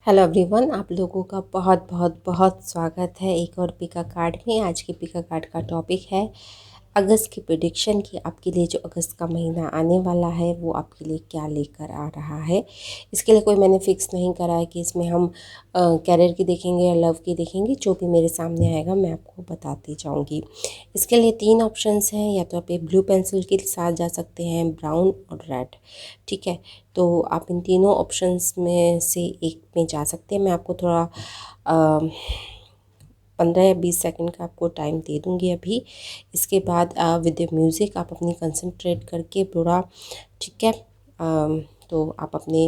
Hello everyone, आप लोगों का बहुत बहुत बहुत स्वागत है एक और पिका कार्ड में। आज की पिका कार्ड का टॉपिक है अगस्त की प्रेडिक्शन की आपके लिए जो अगस्त का महीना आने वाला है वो आपके लिए क्या लेकर आ रहा है। इसके लिए कोई मैंने फ़िक्स नहीं करा है कि इसमें हम कैरियर की देखेंगे या लव की देखेंगे। जो भी मेरे सामने आएगा मैं आपको बताती जाऊंगी। इसके लिए 3 ऑप्शंस हैं, या तो आप एक ब्लू पेंसिल के साथ जा सकते हैं, ब्राउन और रेड। ठीक है, तो आप इन तीनों ऑप्शंस में से एक में जा सकते हैं। मैं आपको थोड़ा 15 या 20 सेकंड का आपको टाइम दे दूँगी अभी। इसके बाद विद द म्यूज़िक आप अपनी कंसंट्रेट करके पूरा, ठीक है, तो आप अपने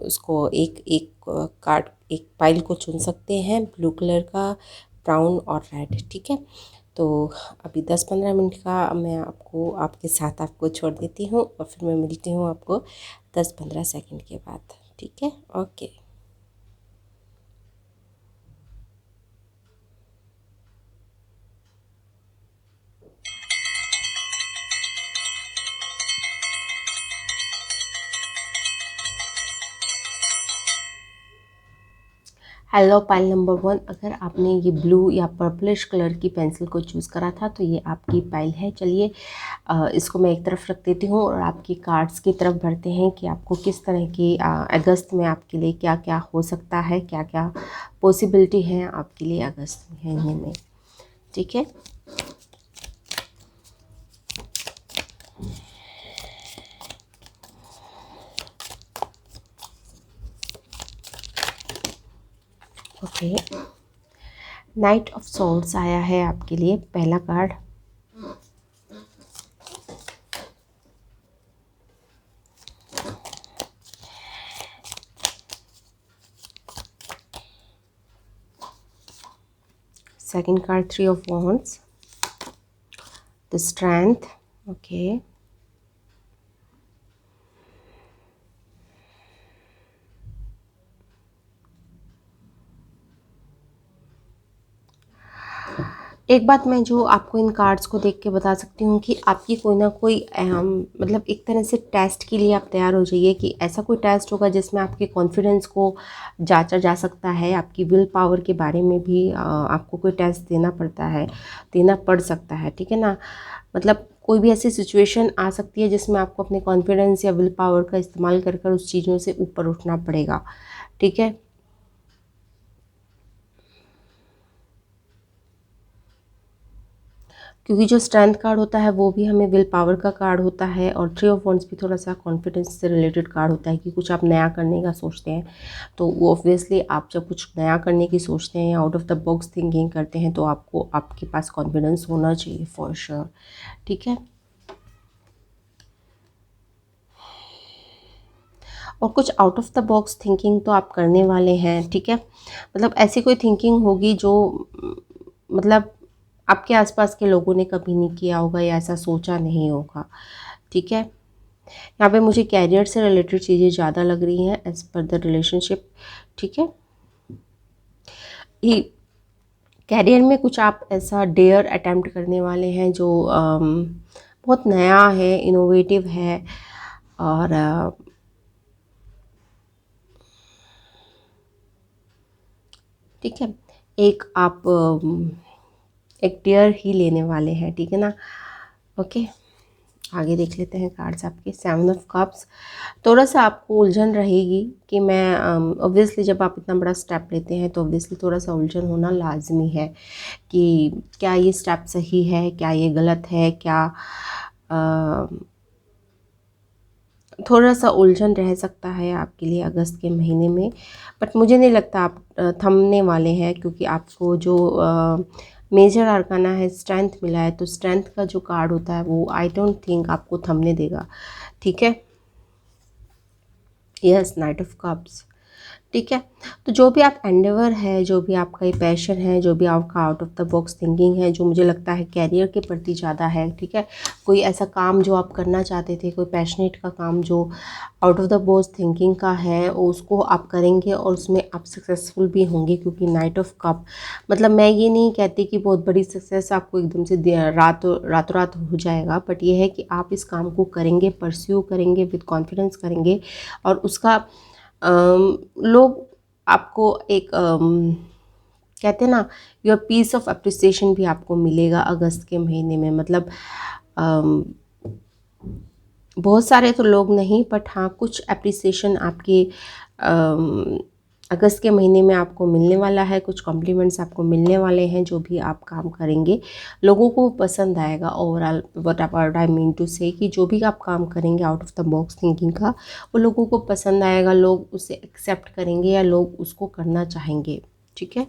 उसको एक एक कार्ड, एक पाइल को चुन सकते हैं, ब्लू कलर का, ब्राउन और रेड। ठीक है, तो अभी 10-15 मिनट का मैं आपको आपके साथ आपको छोड़ देती हूँ और फिर मैं मिलती हूँ आपको 10-15 सेकंड के बाद। ठीक है, ओके। हेलो पाइल नंबर 1, अगर आपने ये ब्लू या पर्पलिश कलर की पेंसिल को चूज़ करा था तो ये आपकी पाइल है। चलिए इसको मैं एक तरफ रख देती हूँ और आपकी कार्ड्स की तरफ बढ़ते हैं कि आपको किस तरह की अगस्त में आपके लिए क्या क्या हो सकता है, क्या क्या पॉसिबिलिटी है आपके लिए अगस्त महीने में। ठीक है, ओके। नाइट ऑफ सोर्ड्स आया है आपके लिए पहला card. Second card three of wands, the strength, okay. एक बात मैं जो आपको इन कार्ड्स को देख के बता सकती हूँ कि आपकी कोई ना कोई मतलब एक तरह से टेस्ट के लिए आप तैयार हो जाइए कि ऐसा कोई टेस्ट होगा जिसमें आपके कॉन्फिडेंस को जांचा जा सकता है। आपकी विल पावर के बारे में भी आपको कोई टेस्ट देना पड़ सकता है। ठीक है ना, मतलब कोई भी ऐसी सिचुएशन आ सकती है जिसमें आपको अपने कॉन्फिडेंस या विल पावर का इस्तेमाल कर कर उस चीज़ों से ऊपर उठना पड़ेगा। ठीक है, क्योंकि जो स्ट्रेंथ कार्ड होता है वो भी हमें विल पावर का कार्ड होता है और थ्री ऑफ वंड्स भी थोड़ा सा कॉन्फिडेंस से रिलेटेड कार्ड होता है कि कुछ आप नया करने का सोचते हैं। तो वो ऑब्वियसली आप जब कुछ नया करने की सोचते हैं, out of the box thinking करते हैं, तो आपको आपके पास कॉन्फिडेंस होना चाहिए फॉर श्योर। ठीक है, और कुछ out of the box thinking तो आप करने वाले हैं। ठीक है, मतलब ऐसी कोई थिंकिंग होगी जो मतलब आपके आसपास के लोगों ने कभी नहीं किया होगा या ऐसा सोचा नहीं होगा। ठीक है, यहाँ पे मुझे कैरियर से रिलेटेड चीज़ें ज़्यादा लग रही हैं एज पर द रिलेशनशिप। ठीक है, ये कैरियर में कुछ आप ऐसा डेयर अटेम्प्ट करने वाले हैं जो बहुत नया है, इनोवेटिव है। और ठीक है, एक आप एक डेयर ही लेने वाले हैं। ठीक है ना, ओके। आगे देख लेते हैं कार्ड्स आपके। सेवन ऑफ कप्स, थोड़ा सा आपको उलझन रहेगी कि मैं ऑब्वियसली जब आप इतना बड़ा स्टेप लेते हैं तो ऑब्वियसली थोड़ा सा उलझन होना लाजमी है कि क्या ये स्टेप सही है, क्या ये गलत है, क्या थोड़ा सा उलझन रह सकता है आपके लिए अगस्त के महीने में। बट मुझे नहीं लगता आप थमने वाले हैं, क्योंकि आपको जो मेजर आर्काना है स्ट्रेंथ मिला है, तो स्ट्रेंथ का जो कार्ड होता है वो आई डोंट थिंक आपको थमने देगा। ठीक है, यस, नाइट ऑफ कप्स। ठीक है, तो जो भी आप एंडेवर है, जो भी आपका ये पैशन है, जो भी आपका out of the box thinking है, जो मुझे लगता है कैरियर के प्रति ज़्यादा है। ठीक है, कोई ऐसा काम जो आप करना चाहते थे, कोई पैशनेट का काम जो out of the box thinking का है, उसको आप करेंगे और उसमें आप सक्सेसफुल भी होंगे। क्योंकि नाइट ऑफ कप मतलब मैं ये नहीं कहती कि बहुत बड़ी सक्सेस आपको एकदम से रातों रात हो जाएगा, बट ये है कि आप इस काम को करेंगे, परस्यू करेंगे, विद कॉन्फिडेंस करेंगे और उसका लोग आपको एक कहते हैं ना, योर पीस ऑफ अप्रिसिएशन भी आपको मिलेगा अगस्त के महीने में। मतलब अम, बहुत सारे तो लोग नहीं, बट हाँ कुछ अप्रिसिएशन आपके अगस्त के महीने में आपको मिलने वाला है। कुछ कॉम्प्लीमेंट्स आपको मिलने वाले हैं। जो भी आप काम करेंगे लोगों को पसंद आएगा। Overall what I mean to say कि जो भी आप काम करेंगे out of the box thinking का, वो लोगों को पसंद आएगा। लोग उसे एक्सेप्ट करेंगे या लोग उसको करना चाहेंगे। ठीक है,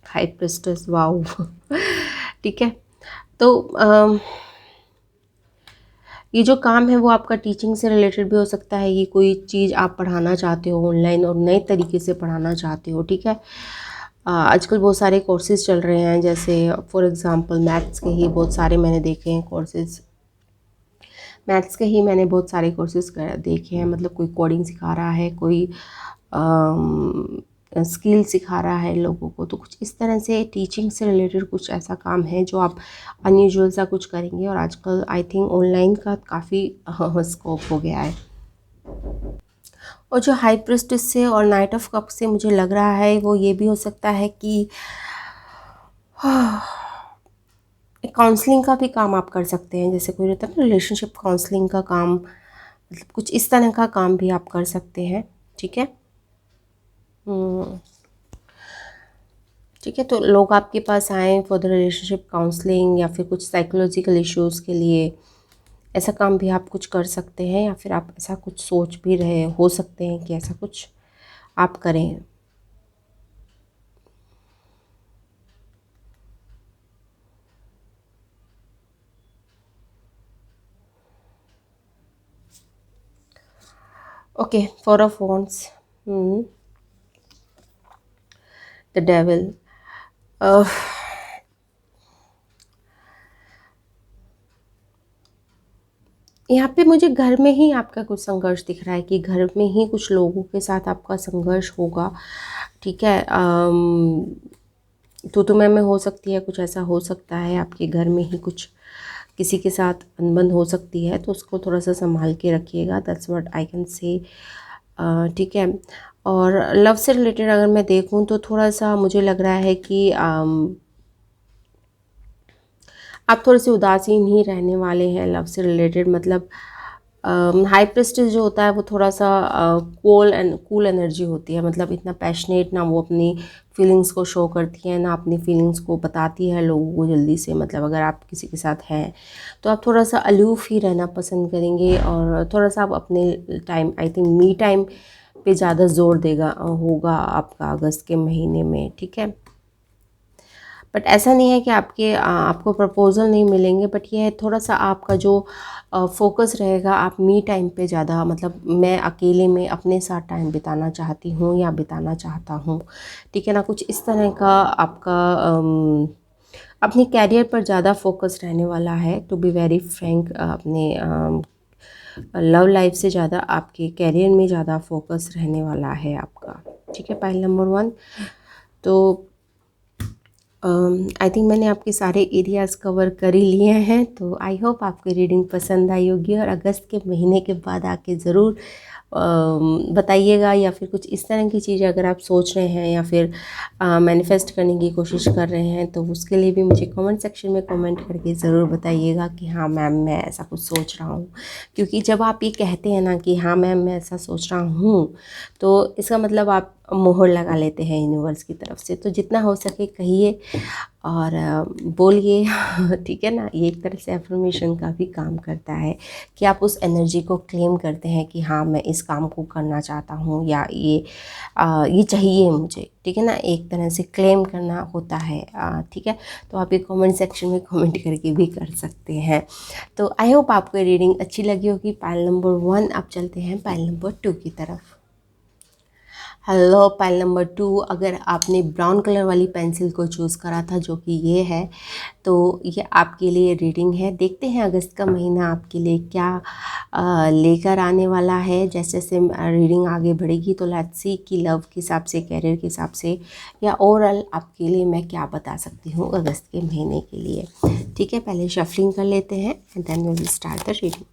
हाई प्रिस्टेस, वाओ ठीक है। तो ये जो काम है वो आपका टीचिंग से रिलेटेड भी हो सकता है। ये कोई चीज़ आप पढ़ाना चाहते हो ऑनलाइन और नए तरीके से पढ़ाना चाहते हो। ठीक है, आजकल बहुत सारे कोर्सेज चल रहे हैं, जैसे फॉर एग्जांपल मैथ्स के ही बहुत सारे मैंने देखे हैं कोर्सेज। मैथ्स के ही मैंने बहुत सारे कोर्सेज देखे हैं। मतलब कोई कोडिंग सिखा रहा है, कोई स्किल सिखा रहा है लोगों को। तो कुछ इस तरह से टीचिंग से रिलेटेड कुछ ऐसा काम है जो आप अनयूजुअल सा कुछ करेंगे। और आजकल आई थिंक ऑनलाइन का काफ़ी स्कोप हो गया है। और जो हाई प्रिस्टेस से और नाइट ऑफ कप से मुझे लग रहा है वो ये भी हो सकता है कि काउंसलिंग का भी काम आप कर सकते हैं। जैसे कोई रहता है ना रिलेशनशिप काउंसलिंग का काम, मतलब कुछ इस तरह का काम भी आप कर सकते हैं। ठीक है, ठीक है। तो लोग आपके पास आए फॉर द रिलेशनशिप काउंसलिंग या फिर कुछ साइकोलॉजिकल इश्यूज़ के लिए, ऐसा काम भी आप कुछ कर सकते हैं। या फिर आप ऐसा कुछ सोच भी रहे हो सकते हैं कि ऐसा कुछ आप करें। Okay, four of wands, the devil. यहाँ पे मुझे घर में ही आपका कुछ संघर्ष दिख रहा है कि घर में ही कुछ लोगों के साथ आपका संघर्ष होगा। ठीक है, तो मैं हो सकती है, कुछ ऐसा हो सकता है आपके घर में ही कुछ किसी के साथ अनबन हो सकती है। तो उसको थोड़ा सा संभाल के रखिएगा, that's what I can say. ठीक है, और लव से रिलेटेड अगर मैं देखूं तो थोड़ा सा मुझे लग रहा है कि आप थोड़े से उदासीन ही रहने वाले हैं लव से रिलेटेड। मतलब हाई प्रिस्टेस जो होता है वो थोड़ा सा कूल एनर्जी होती है। मतलब इतना पैशनेट ना वो अपनी फीलिंग्स को शो करती है, ना अपनी फीलिंग्स को बताती है लोगों को जल्दी से। मतलब अगर आप किसी के साथ हैं तो आप थोड़ा सा अलूफ ही रहना पसंद करेंगे। और थोड़ा सा आप अपने time, I think me time पे ज़्यादा जोर देगा होगा आपका अगस्त के महीने में। ठीक है, बट ऐसा नहीं है कि आपको प्रपोज़ल नहीं मिलेंगे, बट ये है थोड़ा सा आपका जो फोकस रहेगा, आप मी टाइम पे ज़्यादा, मतलब मैं अकेले में अपने साथ टाइम बिताना चाहती हूँ या बिताना चाहता हूँ। ठीक है ना, कुछ इस तरह का आपका अपने कैरियर पर ज़्यादा फोकस रहने वाला है। टू बी वेरी फ्रैंक, अपने लव लाइफ से ज़्यादा आपके कैरियर में ज़्यादा फोकस रहने वाला है आपका। ठीक है, पॉइंट नंबर 1। तो आई थिंक मैंने आपके सारे एरियाज़ कवर कर ही लिए हैं। तो आई होप आपको रीडिंग पसंद आई होगी। और अगस्त के महीने के बाद आके ज़रूर बताइएगा, या फिर कुछ इस तरह की चीज़ें अगर आप सोच रहे हैं या फिर मैनिफेस्ट करने की कोशिश कर रहे हैं तो उसके लिए भी मुझे कमेंट सेक्शन में कमेंट करके ज़रूर बताइएगा कि हाँ मैम मैं ऐसा कुछ सोच रहा हूँ। क्योंकि जब आप ये कहते हैं ना कि हाँ मैम मैं ऐसा सोच रहा हूँ, तो इसका मतलब आप मोहर लगा लेते हैं यूनिवर्स की तरफ से। तो जितना हो सके कहिए और बोलिए ठीक है ना, ये एक तरह से एफर्मेशन का भी काम करता है कि आप उस एनर्जी को क्लेम करते हैं कि हाँ मैं इस काम को करना चाहता हूँ या ये चाहिए मुझे। ठीक है ना, एक तरह से क्लेम करना होता है। ठीक है, तो आप ये कमेंट सेक्शन में कमेंट करके भी कर सकते हैं। तो आई होप आपको ये रीडिंग अच्छी लगी होगी। पाइल नंबर 1, अब चलते हैं पाइल नंबर 2 की तरफ। हेलो पाइल नंबर 2, अगर आपने ब्राउन कलर वाली पेंसिल को चूज़ करा था जो कि ये है, तो ये आपके लिए रीडिंग है। देखते हैं अगस्त का महीना आपके लिए क्या लेकर आने वाला है। जैसे जैसे रीडिंग आगे बढ़ेगी तो लेट्स सी कि लव के हिसाब से, कैरियर के हिसाब से या ओवरऑल आपके लिए मैं क्या बता सकती हूँ अगस्त के महीने के लिए। ठीक है, पहले शफलिंग कर लेते हैं and then we will start the reading.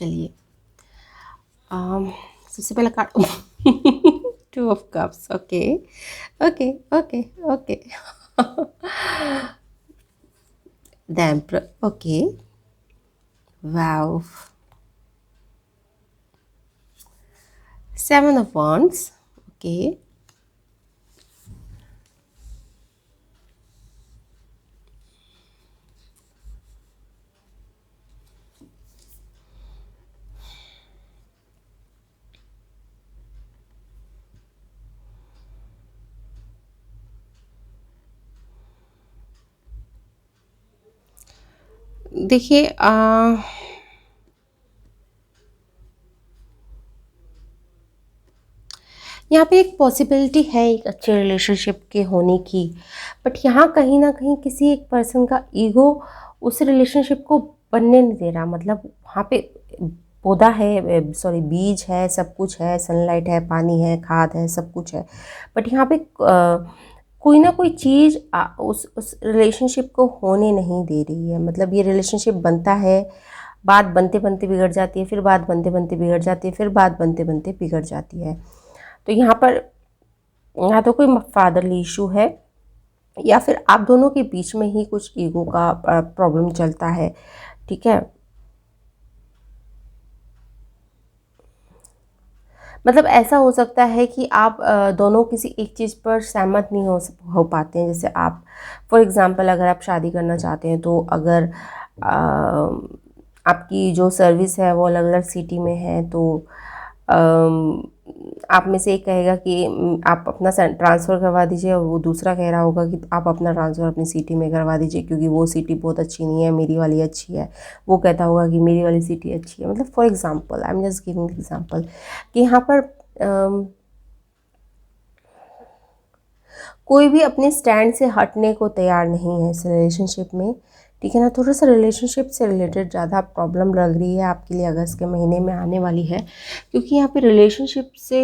चलिए सबसे पहला card two of cups. Okay okay okay okay the emperor. Okay wow. Seven of wands। Okay देखिए यहाँ पे एक पॉसिबिलिटी है एक अच्छे रिलेशनशिप के होने की, बट यहाँ कहीं ना कहीं किसी एक पर्सन का ईगो उस रिलेशनशिप को बनने नहीं दे रहा। मतलब वहाँ पे पौधा है, सॉरी बीज है, सब कुछ है, सनलाइट है, पानी है, खाद है, सब कुछ है, बट यहाँ पे कोई ना कोई चीज़ उस रिलेशनशिप को होने नहीं दे रही है। मतलब ये रिलेशनशिप बनता है, बात बनते बनते बिगड़ जाती है, फिर बात बनते बनते बिगड़ जाती है, फिर बात बनते बनते बिगड़ जाती है। तो यहाँ पर या तो कोई फादरली इशू है या फिर आप दोनों के बीच में ही कुछ ईगो का प्रॉब्लम चलता है। ठीक है, मतलब ऐसा हो सकता है कि आप दोनों किसी एक चीज़ पर सहमत नहीं हो पाते हैं। जैसे आप फॉर एग्ज़ाम्पल अगर आप शादी करना चाहते हैं, तो अगर आपकी जो सर्विस है वो अलग अलग सिटी में है, तो आप में से एक कहेगा कि आप अपना ट्रांसफ़र करवा दीजिए, और वो दूसरा कह रहा होगा कि आप अपना ट्रांसफ़र अपनी सिटी में करवा दीजिए क्योंकि वो सिटी बहुत अच्छी नहीं है, मेरी वाली अच्छी है। वो कहता होगा कि मेरी वाली सिटी अच्छी है। मतलब for example, I am just giving example कि यहाँ पर कोई भी अपने स्टैंड से हटने को तैयार नहीं है इस रिलेशनशिप में। ठीक है ना, थोड़ा सा रिलेशनशिप से रिलेटेड ज़्यादा प्रॉब्लम लग रही है आपके लिए, अगस्त के महीने में आने वाली है, क्योंकि यहाँ पे रिलेशनशिप से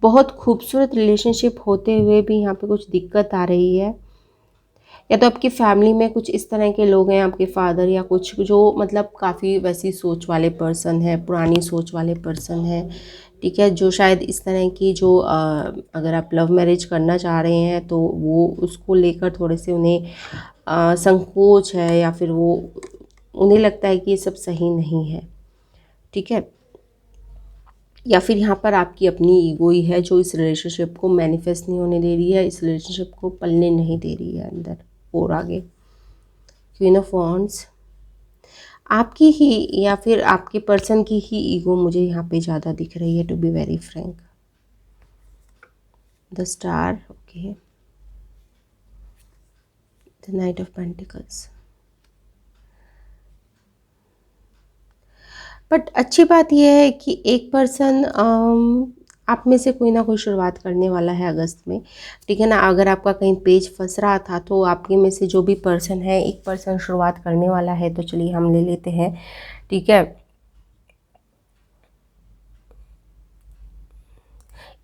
बहुत खूबसूरत रिलेशनशिप होते हुए भी यहाँ पे कुछ दिक्कत आ रही है। या तो आपकी फैमिली में कुछ इस तरह के लोग हैं, आपके फादर या कुछ, जो मतलब काफ़ी वैसी सोच वाले पर्सन है, पुरानी सोच वाले पर्सन है। ठीक है, जो शायद इस तरह की जो अगर आप लव मैरिज करना चाह रहे हैं तो वो उसको लेकर थोड़े से उन्हें संकोच है, या फिर वो उन्हें लगता है कि ये सब सही नहीं है। ठीक है, या फिर यहाँ पर आपकी अपनी ईगो ही है जो इस रिलेशनशिप को मैनिफेस्ट नहीं होने दे रही है, इस रिलेशनशिप को पलने नहीं दे रही है अंदर और आगे। क्वीन ऑफ वॉन्ड्स, आपकी ही या फिर आपके पर्सन की ही ईगो मुझे यहाँ पे ज़्यादा दिख रही है, to be very frank. The star. Okay, the knight of pentacles. But अच्छी बात यह है कि एक पर्सन आप में से कोई ना कोई शुरुआत करने वाला है अगस्त में। ठीक है ना, अगर आपका कहीं पेज फंस रहा था तो आपके में से जो भी पर्सन है, एक पर्सन शुरुआत करने वाला है। तो चलिए हम ले लेते हैं। ठीक है,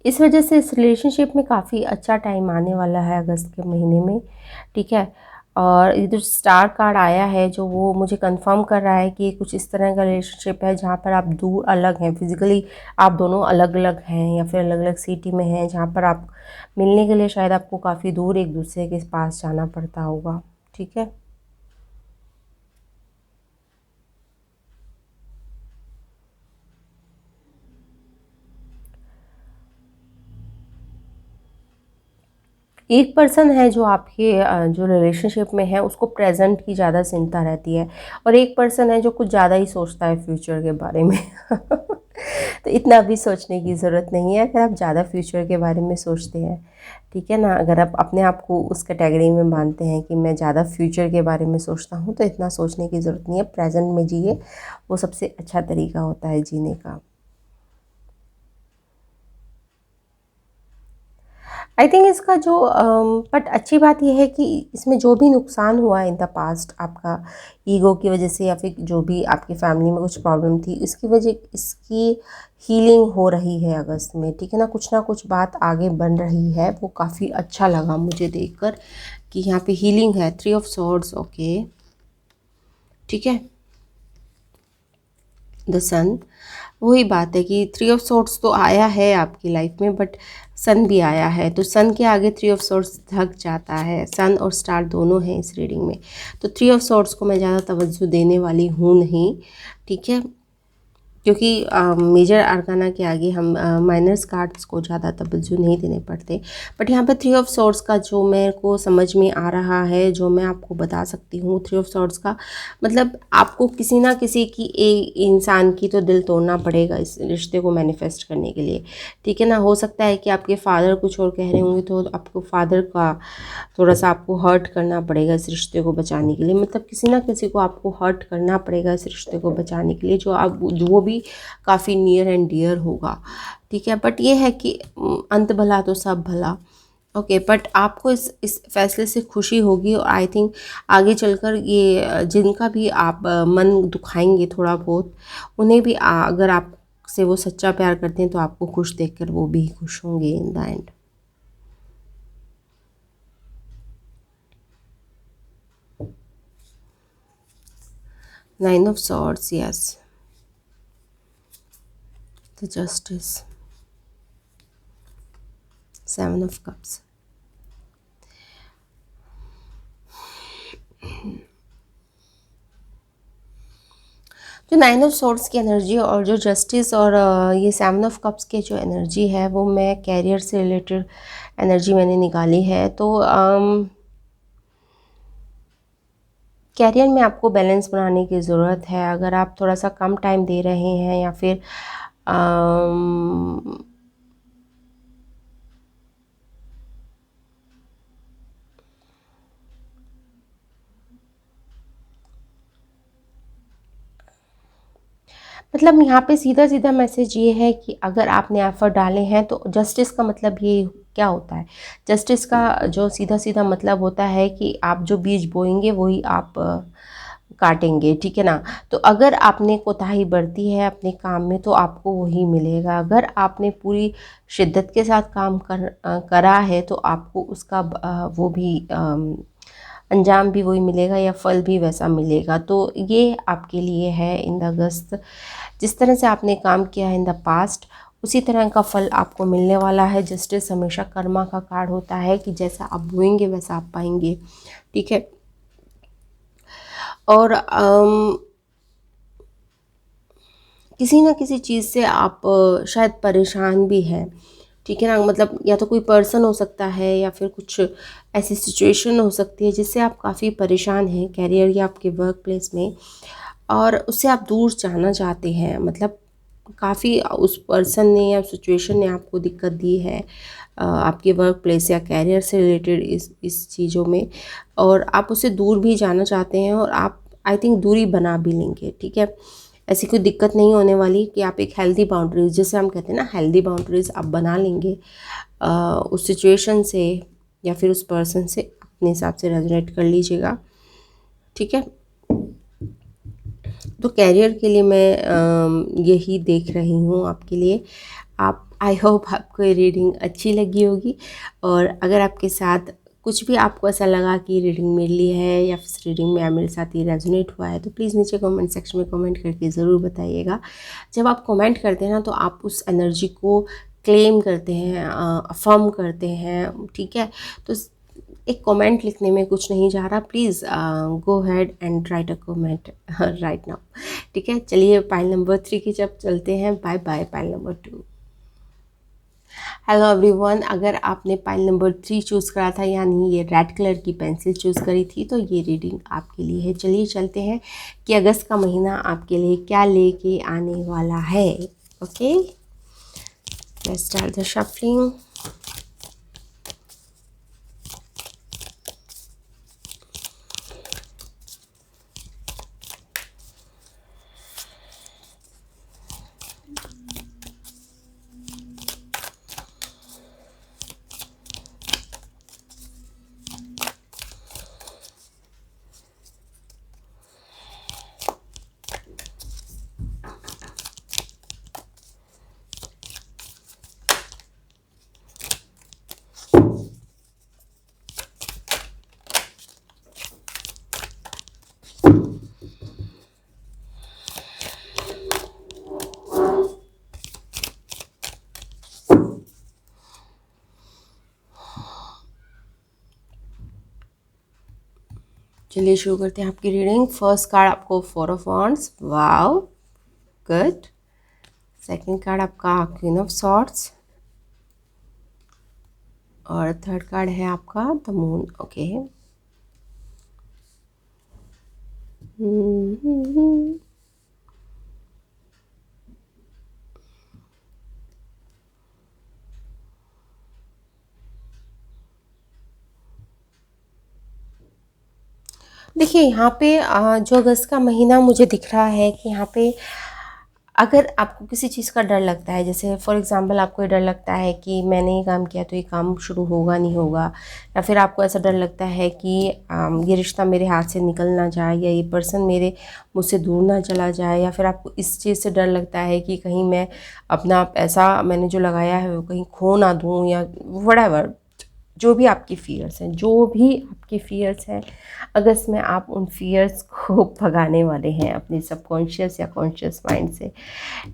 इस वजह से इस रिलेशनशिप में काफ़ी अच्छा टाइम आने वाला है अगस्त के महीने में। ठीक है, और ये जो स्टार कार्ड आया है जो वो मुझे कंफर्म कर रहा है कि कुछ इस तरह का रिलेशनशिप है जहाँ पर आप दूर अलग हैं, फिजिकली आप दोनों अलग अलग हैं, या फिर अलग अलग सिटी में हैं, जहाँ पर आप मिलने के लिए शायद आपको काफ़ी दूर एक दूसरे के पास जाना पड़ता होगा। ठीक है, एक पर्सन है जो आपके जो रिलेशनशिप में है उसको प्रेजेंट की ज़्यादा चिंता रहती है, और एक पर्सन है जो कुछ ज़्यादा ही सोचता है फ्यूचर के बारे में तो इतना भी सोचने की ज़रूरत नहीं है अगर आप ज़्यादा फ्यूचर के बारे में सोचते हैं। ठीक है ना, अगर आप अपने आप को उस कैटेगरी में मानते हैं कि मैं ज़्यादा फ्यूचर के बारे में सोचता हूँ, तो इतना सोचने की ज़रूरत नहीं है। प्रेजेंट में जिए, वो सबसे अच्छा तरीका होता है जीने का। आई थिंक इसका जो बट अच्छी बात यह है कि इसमें जो भी नुकसान हुआ इन द पास्ट आपका ईगो की वजह से, या फिर जो भी आपकी फैमिली में कुछ प्रॉब्लम थी, इसकी वजह इसकी हीलिंग हो रही है अगस्त में। ठीक है ना कुछ बात आगे बन रही है, वो काफ़ी अच्छा लगा मुझे देखकर कि यहाँ पे हीलिंग है। 3 ऑफ सॉर्ड्स। ओके, ठीक है, द सन। वही बात है कि थ्री ऑफ सोर्ड्स तो आया है आपकी लाइफ में, बट सन भी आया है, तो सन के आगे थ्री ऑफ सोर्ड्स थक जाता है। सन और स्टार दोनों हैं इस रीडिंग में, तो थ्री ऑफ सोर्ड्स को मैं ज़्यादा तवज्जो देने वाली हूँ नहीं, ठीक है, क्योंकि मेजर आर्काना के आगे हम माइनर्स कार्ड्स को ज़्यादा तवज्जो नहीं देने पड़ते। बट यहाँ पे थ्री ऑफ सॉर्ड्स का जो मेरे को समझ में आ रहा है, जो मैं आपको बता सकती हूँ, थ्री ऑफ सॉर्ड्स का मतलब आपको किसी ना किसी की एक इंसान की तो दिल तोड़ना पड़ेगा इस रिश्ते को मैनिफेस्ट करने के लिए, ठीक है ना। हो सकता है कि आपके फादर कुछ और कह रहे होंगे, तो आपको फादर का थोड़ा सा आपको हर्ट करना पड़ेगा इस रिश्ते को बचाने के लिए, मतलब किसी ना किसी को आपको हर्ट करना पड़ेगा इस रिश्ते को बचाने के लिए, वो भी काफ़ी नियर एंड डियर होगा, ठीक है। बट ये है कि अंत भला तो सब भला, ओके। बट आपको इस फैसले से खुशी होगी, और आई थिंक आगे चलकर ये जिनका भी आप मन दुखाएंगे थोड़ा बहुत, उन्हें भी अगर आप से वो सच्चा प्यार करते हैं तो आपको खुश देखकर वो भी खुश होंगे in the end. Nine of swords, yes, the justice, seven of cups. जो नाइन ऑफ सोर्ड्स की एनर्जी और जो जस्टिस और ये सेवन ऑफ कप्स की जो एनर्जी है, वो मैं कैरियर से रिलेटेड एनर्जी मैंने निकाली है। तो कैरियर में आपको बैलेंस बनाने की ज़रूरत है। अगर आप थोड़ा सा कम टाइम दे रहे हैं या फिर मतलब यहाँ पे सीधा सीधा मैसेज ये है कि अगर आपने एफर्ट डाले हैं तो जस्टिस का मतलब ये क्या होता है, जस्टिस का जो सीधा सीधा मतलब होता है कि आप जो बीज बोएंगे वही आप काटेंगे, ठीक है ना। तो अगर आपने कोताही बरती है अपने काम में तो आपको वही मिलेगा। अगर आपने पूरी शिद्दत के साथ काम करा है तो आपको उसका वो भी अंजाम भी वही मिलेगा या फल भी वैसा मिलेगा। तो ये आपके लिए है इन द अगस्त। जिस तरह से आपने काम किया है इन द पास्ट, उसी तरह का फल आपको मिलने वाला है। जस्टिस हमेशा कर्मा का कार्ड होता है कि जैसा आप बोएंगे वैसा आप पाएंगे, ठीक है। और किसी ना किसी चीज़ से आप शायद परेशान भी हैं, ठीक है ना। मतलब या तो कोई पर्सन हो सकता है या फिर कुछ ऐसी सिचुएशन हो सकती है जिससे आप काफ़ी परेशान हैं कैरियर या आपके वर्क प्लेस में, और उससे आप दूर जाना चाहते हैं। मतलब काफ़ी उस पर्सन ने या सिचुएशन ने आपको दिक्कत दी है आपके वर्क प्लेस या कैरियर से रिलेटेड इस चीज़ों में, और आप उससे दूर भी जाना चाहते हैं, और आप आई थिंक दूरी बना भी लेंगे, ठीक है। ऐसी कोई दिक्कत नहीं होने वाली कि आप एक हेल्दी बाउंड्रीज, जैसे हम कहते हैं ना, हेल्दी बाउंड्रीज आप बना लेंगे उस सिचुएशन से या फिर उस पर्सन से। अपने हिसाब से रेजोनेट कर लीजिएगा, ठीक है। तो कैरियर के लिए मैं यही देख रही हूँ आपके लिए। आप आई होप आपको ये रीडिंग अच्छी लगी होगी, और अगर आपके साथ कुछ भी आपको ऐसा लगा कि रीडिंग मेरे लिए है या फिर रीडिंग में मेरे साथ ही रेजोनेट हुआ है, तो प्लीज़ नीचे कमेंट सेक्शन में कमेंट करके ज़रूर बताइएगा। जब आप कमेंट करते हैं ना, तो आप उस एनर्जी को क्लेम करते हैं, अफर्म करते हैं, ठीक है। तो एक कमेंट लिखने में कुछ नहीं जा रहा, please go had and right a comment right now, ठीक है। चलिए पाइल नंबर 3 की जब चलते हैं। Bye bye pile number 2। Hello everyone, अगर आपने पाइल नंबर 3 चूज़ करा था, यानी ये रेड कलर की पेंसिल चूज़ करी थी, तो ये रीडिंग आपके लिए है। चलिए चलते हैं कि अगस्त का महीना आपके लिए क्या लेके आने वाला है। Okay, let's start the shuffling. चलिए शुरू करते हैं आपकी रीडिंग। फर्स्ट कार्ड आपको 4 of wands, wow good. Second card आपका क्वीन ऑफ सॉर्ड्स और थर्ड कार्ड है आपका द मून। ओके देखिए यहाँ पे जो अगस्त का महीना मुझे दिख रहा है कि यहाँ पे अगर आपको किसी चीज़ का डर लगता है, जैसे फॉर एग्जांपल आपको ये डर लगता है कि मैंने ये काम किया तो ये काम शुरू होगा नहीं होगा, या फिर आपको ऐसा डर लगता है कि ये रिश्ता मेरे हाथ से निकल ना जाए या ये पर्सन मेरे मुझसे दूर ना चला जाए, या फिर आपको इस चीज़ से डर लगता है कि कहीं मैं अपना पैसा मैंने जो लगाया है वो कहीं खो ना दूँ, या व्हाटएवर जो भी आपकी फ़ियर्स हैं, जो भी आपकी फ़ियर्स हैं, अगस्त में आप उन फ़ियर्स को भगाने वाले हैं अपने सबकॉन्शियस या कॉन्शियस माइंड से।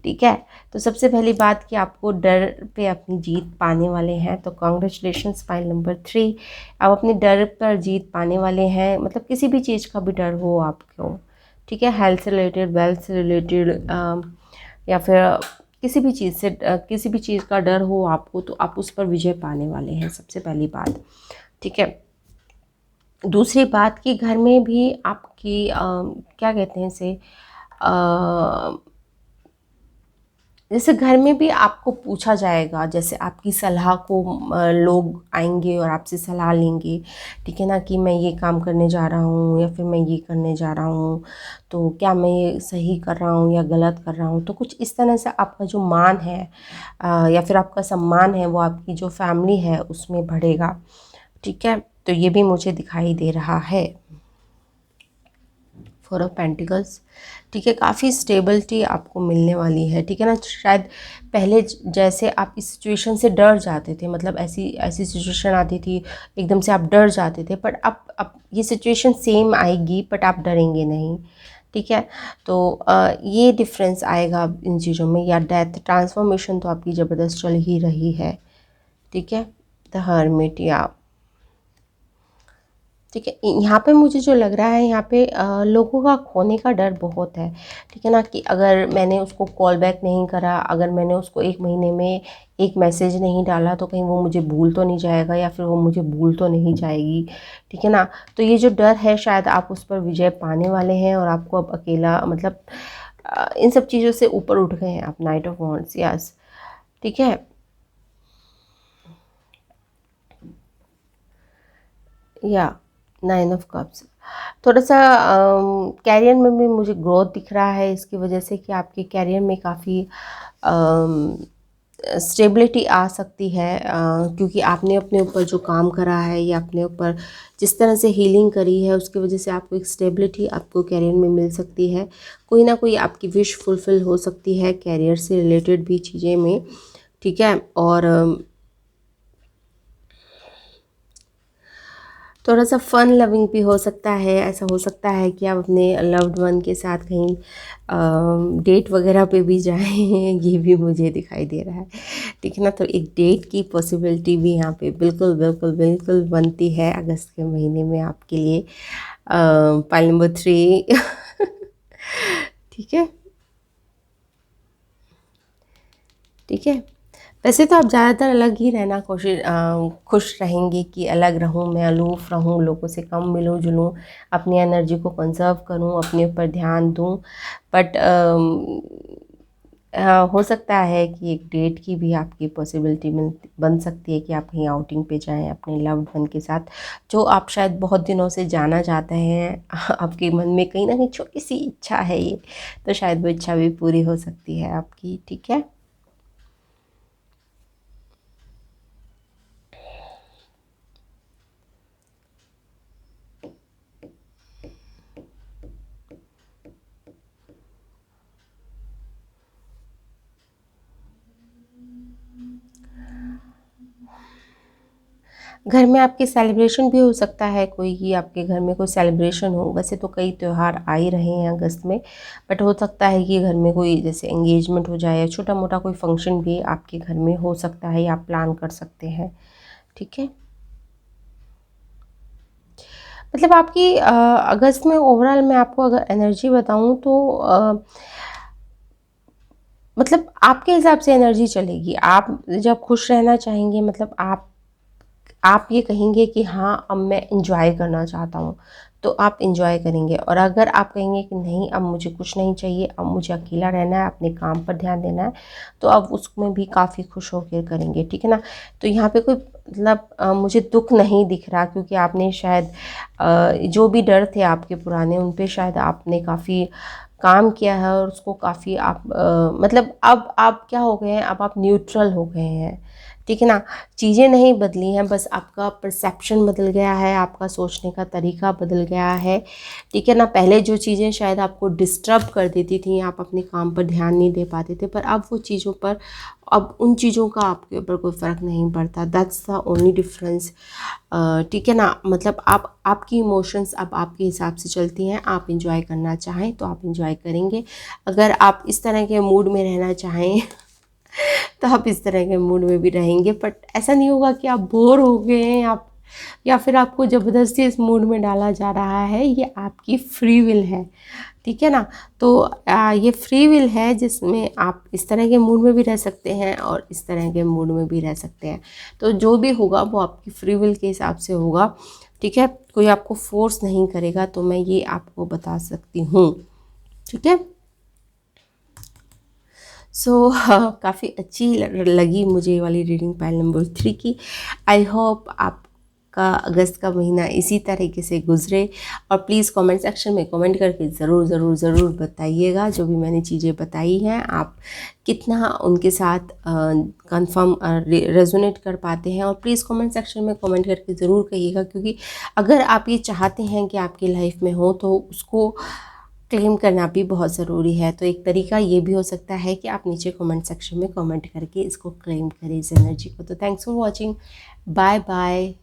ठीक है, तो सबसे पहली बात कि आपको डर पे अपनी जीत पाने वाले हैं, तो कॉन्ग्रेचुलेशंस। फाइल नंबर 3, आप अपने डर पर जीत पाने वाले हैं। मतलब किसी भी चीज़ का भी डर हो आपको, ठीक है, हेल्थ से रिलेटेड, वेल्थ से रिलेटेड, या फिर किसी भी चीज़ से किसी भी चीज़ का डर हो आपको, तो आप उस पर विजय पाने वाले हैं, सबसे पहली बात। ठीक है, दूसरी बात कि घर में भी आपकी क्या कहते हैं इसे, जैसे घर में भी आपको पूछा जाएगा, जैसे आपकी सलाह को लोग आएंगे और आपसे सलाह लेंगे, ठीक है ना, कि मैं ये काम करने जा रहा हूँ या फिर मैं ये करने जा रहा हूँ, तो क्या मैं ये सही कर रहा हूँ या गलत कर रहा हूँ। तो कुछ इस तरह से आपका जो मान है या फिर आपका सम्मान है वो आपकी जो फैमिली है उसमें बढ़ेगा। ठीक है, तो ये भी मुझे दिखाई दे रहा है। 4 ऑफ पेंटिकल्स, ठीक है, काफ़ी स्टेबिलिटी आपको मिलने वाली है। ठीक है ना, शायद पहले जैसे आप इस सिचुएशन से डर जाते थे, मतलब ऐसी ऐसी सिचुएशन आती थी एकदम से आप डर जाते थे, बट अब ये सिचुएशन सेम आएगी बट आप डरेंगे नहीं। ठीक है, तो ये डिफरेंस आएगा इन चीज़ों में। या डेथ ट्रांसफॉर्मेशन तो आपकी ज़बरदस्त चल ही रही है। ठीक है, द हर्मिट, या ठीक है, यहाँ पे मुझे जो लग रहा है, यहाँ पे लोगों का खोने का डर बहुत है। ठीक है ना, कि अगर मैंने उसको कॉल बैक नहीं करा, अगर मैंने उसको 1 महीने में एक मैसेज नहीं डाला, तो कहीं वो मुझे भूल तो नहीं जाएगा या फिर वो मुझे भूल तो नहीं जाएगी। ठीक है ना, तो ये जो डर है शायद आप उस पर विजय पाने वाले हैं और आपको अब अकेला, मतलब इन सब चीज़ों से ऊपर उठ गए हैं आप। Night of wands, yes. ठीक है, या 9 ऑफ कप्स, थोड़ा सा कैरियर में भी मुझे ग्रोथ दिख रहा है, इसकी वजह से कि आपके कैरियर में काफ़ी स्टेबिलिटी आ सकती है, क्योंकि आपने अपने ऊपर जो काम करा है या अपने ऊपर जिस तरह से हीलिंग करी है उसकी वजह से आपको एक स्टेबिलिटी आपको कैरियर में मिल सकती है। कोई ना कोई आपकी विश फुलफ़िल हो सकती है कैरियर से रिलेटेड भी चीज़ें में। ठीक है, और थोड़ा सा फ़न लविंग भी हो सकता है। ऐसा हो सकता है कि आप अपने लव्ड वन के साथ कहीं डेट वगैरह पे भी जाएं ये भी मुझे दिखाई दे रहा है। ठीक है ना, तो एक डेट की पॉसिबिलिटी भी यहाँ पे बिल्कुल बिल्कुल बिल्कुल बनती है अगस्त के महीने में आपके लिए। पाइल नंबर 3 ठीक है, ठीक है, वैसे तो आप ज़्यादातर अलग ही रहना खुश रहेंगे कि अलग रहूं, मैं अलूफ़ रहूं, लोगों से कम मिलूं जुलूं, अपनी एनर्जी को कंजर्व करूं, अपने ऊपर ध्यान दूं। बट हो सकता है कि एक डेट की भी आपकी पॉसिबिलिटी बन सकती है कि आप कहीं आउटिंग पे जाएं अपने लव्ड वन के साथ, जो आप शायद बहुत दिनों से जाना चाहते हैं। आपके मन में कहीं ना कहीं छोटी सी इच्छा है ये, तो शायद वो इच्छा भी पूरी हो सकती है आपकी। ठीक है, घर में आपके सेलिब्रेशन भी हो सकता है, कोई कि आपके घर में कोई सेलिब्रेशन हो। वैसे तो कई त्यौहार आ ही रहे हैं अगस्त में, बट हो सकता है कि घर में कोई जैसे एंगेजमेंट हो जाए या छोटा मोटा कोई फंक्शन भी आपके घर में हो सकता है या आप प्लान कर सकते हैं। ठीक है, मतलब आपकी अगस्त में ओवरऑल मैं आपको अगर एनर्जी बताऊं तो मतलब आपके हिसाब से एनर्जी चलेगी। आप जब खुश रहना चाहेंगे, मतलब आप ये कहेंगे कि हाँ अब मैं इंजॉय करना चाहता हूँ, तो आप इंजॉय करेंगे। और अगर आप कहेंगे कि नहीं अब मुझे कुछ नहीं चाहिए, अब मुझे अकेला रहना है, अपने काम पर ध्यान देना है, तो आप उसमें भी काफ़ी खुश होकर करेंगे, ठीक है ना। तो यहाँ पे कोई मतलब मुझे दुख नहीं दिख रहा, क्योंकि आपने शायद जो भी डर थे आपके पुराने, उन पे शायद आपने काफ़ी काम किया है और उसको काफ़ी आप मतलब अब आप क्या हो गए हैं, अब आप न्यूट्रल हो गए हैं, ठीक है ना। चीज़ें नहीं बदली हैं, बस आपका परसेप्शन बदल गया है, आपका सोचने का तरीका बदल गया है, ठीक है ना। पहले जो चीज़ें शायद आपको डिस्टर्ब कर देती थी, आप अपने काम पर ध्यान नहीं दे पाते थे, पर अब वो चीज़ों पर, अब उन चीज़ों का आपके ऊपर कोई फ़र्क नहीं पड़ता। दैट्स द ओनली डिफरेंस, ठीक है ना। मतलब आप, आपकी इमोशंस अब आपके हिसाब से चलती हैं। आप इंजॉय करना चाहें तो आप इंजॉय करेंगे, अगर आप इस तरह के मूड में रहना चाहें तो आप इस तरह के मूड में भी रहेंगे। बट ऐसा नहीं होगा कि आप बोर हो गए हैं आप, या फिर आपको ज़बरदस्ती इस मूड में डाला जा रहा है। ये आपकी फ्री विल है, ठीक है ना। तो ये फ्री विल है, जिसमें आप इस तरह के मूड में भी रह सकते हैं और इस तरह के मूड में भी रह सकते हैं। तो जो भी होगा वो आपकी फ्री विल के हिसाब से होगा, ठीक है। कोई आपको फोर्स नहीं करेगा, तो मैं ये आपको बता सकती हूँ, ठीक है। सो काफ़ी अच्छी लगी मुझे ये वाली रीडिंग पाइल नंबर 3 की। आई होप आपका अगस्त का महीना इसी तरीके से गुजरे। और प्लीज़ कमेंट सेक्शन में कमेंट करके ज़रूर ज़रूर ज़रूर बताइएगा जो भी मैंने चीज़ें बताई हैं, आप कितना उनके साथ कंफर्म रेजोनेट कर पाते हैं। और प्लीज़ कमेंट सेक्शन में कमेंट करके ज़रूर कहिएगा, क्योंकि अगर आप ये चाहते हैं कि आपकी लाइफ में हो, तो उसको क्लेम करना भी बहुत ज़रूरी है। तो एक तरीका ये भी हो सकता है कि आप नीचे कमेंट सेक्शन में कमेंट करके इसको क्लेम करें, इस एनर्जी को। तो thanks for watching, bye bye.